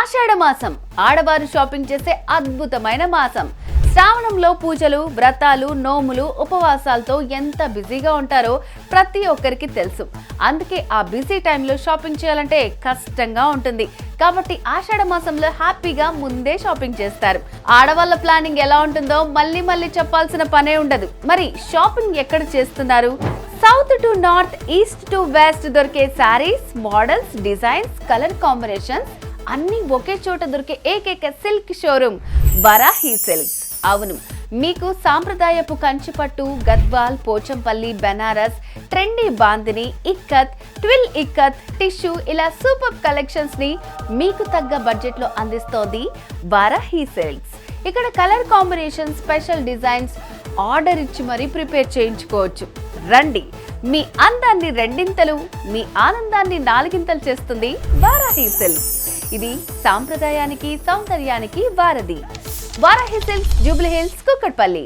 ఆషాఢ మాసం ఆడవారు షాపింగ్ చేసే అద్భుతమైన మాసం. శ్రావణంలో పూజలు, వ్రతాలు, నోములు, ఉపవాసాలతో ఎంత బిజీగా ఉంటారో ప్రతి ఒక్కరికి తెలుసు. అందుకే ఆ బిజీ టైంలో షాపింగ్ చేయాలంటే కష్టంగా ఉంటుంది. కాబట్టి ఆషాఢ మాసంలో హ్యాపీగా ముందే షాపింగ్ చేస్తారు. ఆడవాళ్ళ ప్లానింగ్ ఎలా ఉంటుందో మళ్ళీ చెప్పాల్సిన పనే ఉండదు. మరి షాపింగ్ ఎక్కడ చేస్తున్నారు? South to north, east to west దొరికే saris, models, designs, colour combinations అన్ని ఒకే చోట దొరికే ఏకైక సిల్క్ షోరూమ్ వరాహి సిల్క్స్. అవును, మీకు సాంప్రదాయపు కంచిపట్టు, Gadwal, Pochampally, Banaras, trendy bandhani, ikat, twill ikat, tissue ఇలా సూపర్ కలెక్షన్స్ ని మీకు తగ్గ బడ్జెట్ లో అందిస్తోంది వరాహి సిల్క్స్. ఇక్కడ colour combination, special designs order ఇచ్చి మరీ ప్రిపేర్ చేయించుకోవచ్చు. రండి, మీ అందాన్ని రెండింతలు, మీ ఆనందాన్ని నాలుగింతలు చేస్తుంది వరాహి సిల్క్స్. ఇది సాంప్రదాయానికి, సౌందర్యానికి వారధి. Varahi silks, Jubilee hills, Kukatpally.